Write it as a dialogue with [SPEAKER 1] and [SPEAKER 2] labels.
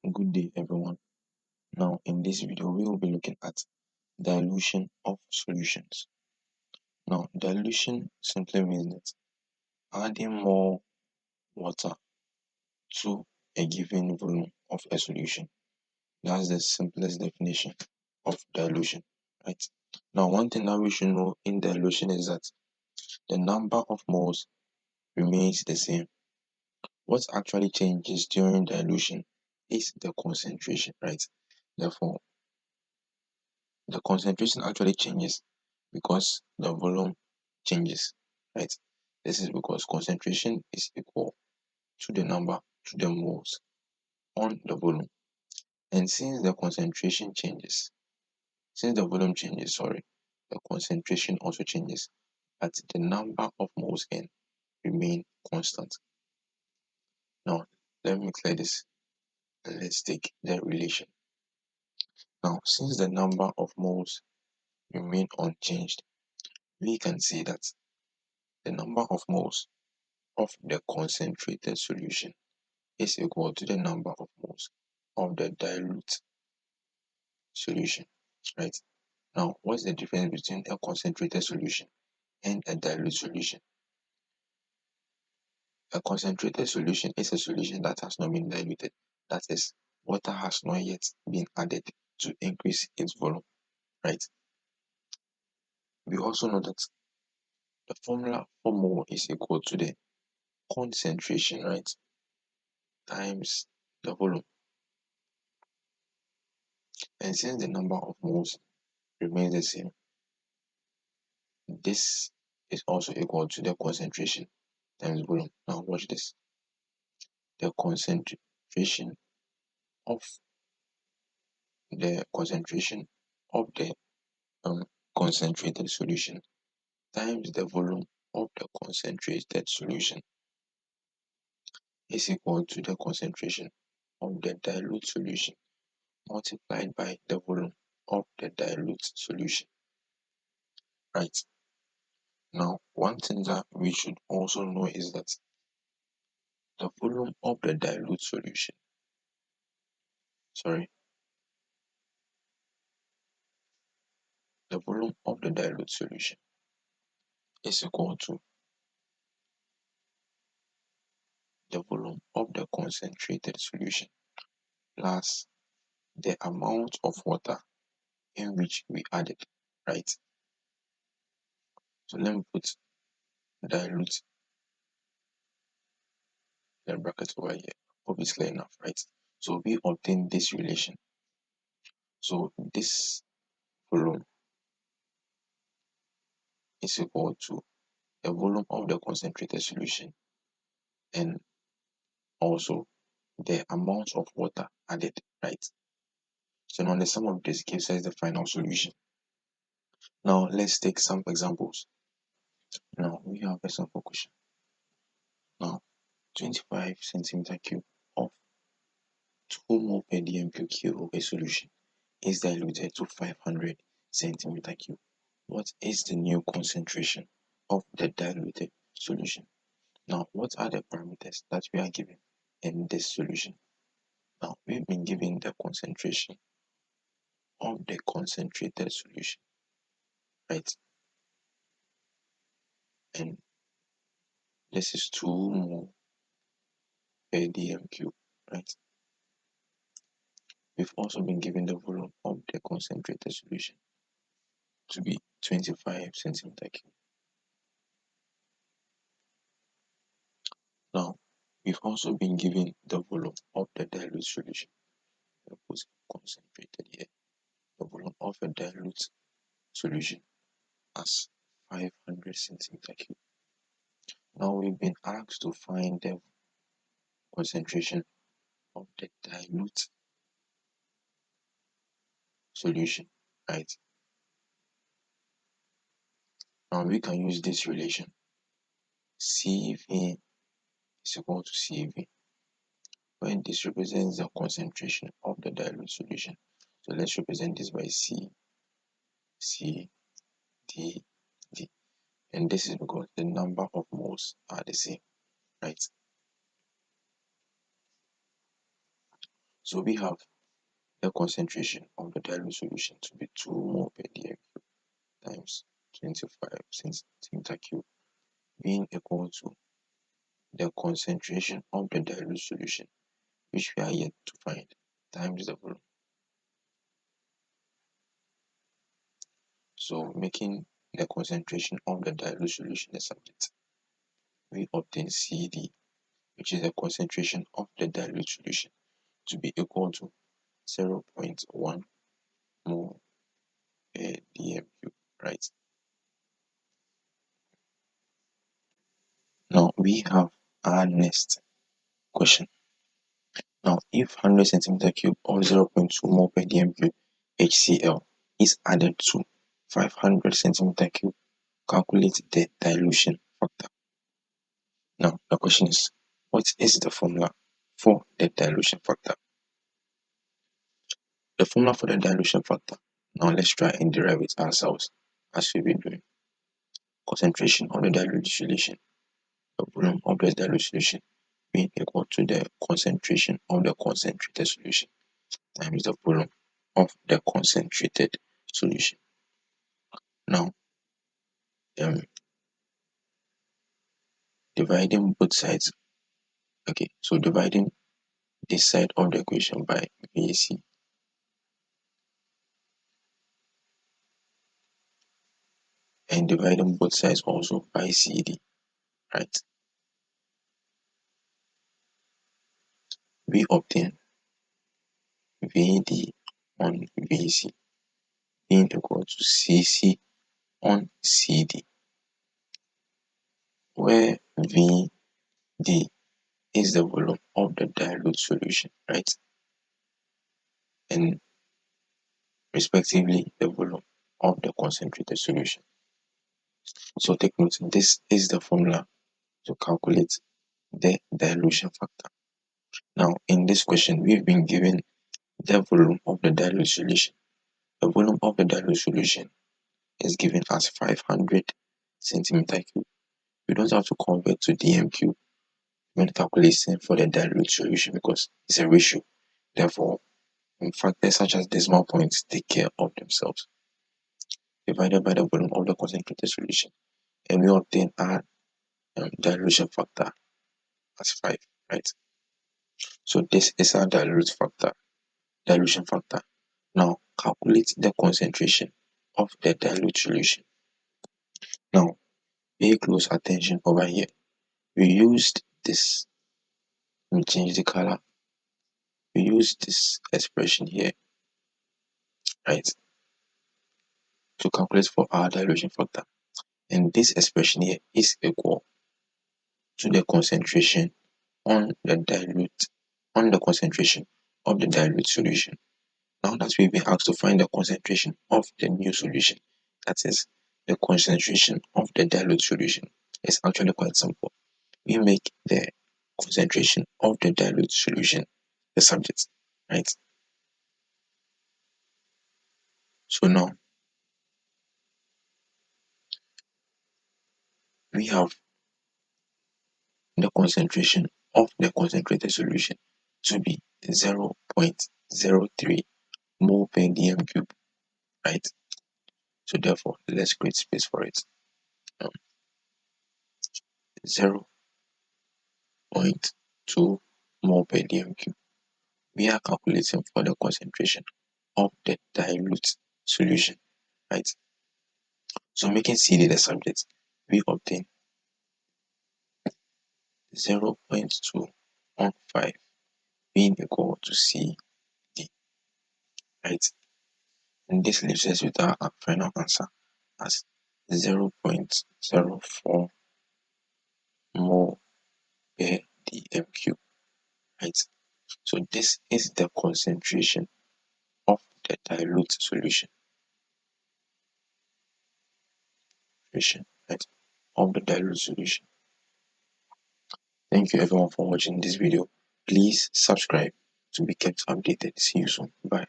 [SPEAKER 1] Good day, everyone. Now, in this video, we will be looking at dilution of solutions. Now, dilution simply means that adding more water to a given volume of a solution. That's the simplest definition of dilution, right? Now, one thing that we should know in dilution is that the number of moles remains the same. What actually changes during dilution is the concentration, right? Therefore, the concentration actually changes because the volume changes, right? This is because concentration is equal to the number to the moles on the volume. And since the concentration changes, since the volume changes, the concentration also changes, but the number of moles can remain constant. Now, let me clear this and let's take the relation. Now, since the number of moles remain unchanged, we can see that the number of moles of the concentrated solution is equal to the number of moles of the dilute solution, right? Now, what's the difference between a concentrated solution and a dilute solution? A concentrated solution is a solution that has not been diluted. That is, water has not yet been added to increase its volume, right? We also know that the formula for mole is equal to the concentration, right, times the volume. And since the number of moles remains the same, this is also equal to the concentration times volume. Now watch this. The concentration of the concentrated solution times the volume of the concentrated solution is equal to the concentration of the dilute solution multiplied by the volume of the dilute solution. Right. Now, one thing that we should also know is that the volume of the dilute solution, the volume of the dilute solution is equal to the volume of the concentrated solution plus the amount of water in which we added, right? So let me put dilute the bracket over here. Obviously enough, right? So we obtain this relation. So this volume is equal to the volume of the concentrated solution and also the amount of water added, right? So now the sum of this gives us the final solution. Now let's take some examples. Now we have a sample question. Now 25 centimeter cube of 2 mole per dm³ of a solution is diluted to 500 centimeter cube. What is the new concentration of the diluted solution? Now, what are the parameters that we are given in this solution? Now, we've been given the concentration of the concentrated solution, right? And this is 2 mole per dm³, right? We've also been given the volume of the concentrated solution to be 25 centimeter cube. Now, we've also been given the volume of the dilute solution. I put concentrated here. The volume of a dilute solution as 500 centimeter cube. Now we've been asked to find the concentration of the dilute solution, right? Now we can use this relation. CV is equal to CV, when this represents the concentration of the dilute solution. So let's represent this by C, D. And this is because the number of moles are the same, right? So we have the concentration of the dilute solution to be 2 mole per dm times 25 centimeter cube being equal to the concentration of the dilute solution, which we are yet to find, times the volume. So making the concentration of the dilute solution the subject, we obtain CD, which is the concentration of the dilute solution, to be equal to 0.1 mole per dm cube, right? Now we have our next question. Now, if 100 centimeter cube or 0.2 mole per dm cube HCl is added to 500 centimeter cube, calculate the dilution factor. Now, the question is, what is the formula for the dilution factor? The formula for the dilution factor, now let's try and derive it ourselves as we've been doing. Concentration of the dilute solution, the volume of the dilute solution being equal to the concentration of the concentrated solution times the volume of the concentrated solution. Now, dividing both sides. Okay, so dividing this side of the equation by VAC and dividing both sides also by CD, right? We obtain VD on VC being equal to CC on CD, where VD is the volume of the dilute solution, right? And respectively the volume of the concentrated solution. So take note, this is the formula to calculate the dilution factor. Now, in this question, we've been given the volume of the dilute solution. The volume of the dilute solution is given as 500 centimeter cube. You don't have to convert to dm cube when calculating for the dilute solution because it's a ratio. Therefore, factors such as decimal points take care of themselves. Divided by the volume of the concentrated solution, and we obtain our dilution factor as 5, right? So this is our dilution factor. Now calculate the concentration of the dilute solution. Now pay close attention over here. We used this, let me change the color. We use this expression here, right, to calculate for our dilution factor. And this expression here is equal to the concentration on the concentration of the dilute solution. Now that we've been asked to find the concentration of the new solution, that is the concentration of the dilute solution, it's actually quite simple. We make the concentration of the dilute solution the subject, right? So now we have the concentration of the concentrated solution to be 0.03 mole per dm cube, right? So therefore, let's create space for it. 0.2 mole per dm cube. We are calculating for the concentration of the dilute solution, right? So making CD the subject, we obtain 0.215 being equal to CD, right? And this leaves us with our final answer as 0.04 mole per dm cube, right? So this is the concentration of the dilute solution, right? Of the dilute solution. Thank you everyone for watching this video. Please subscribe to be kept updated. See you soon. Bye.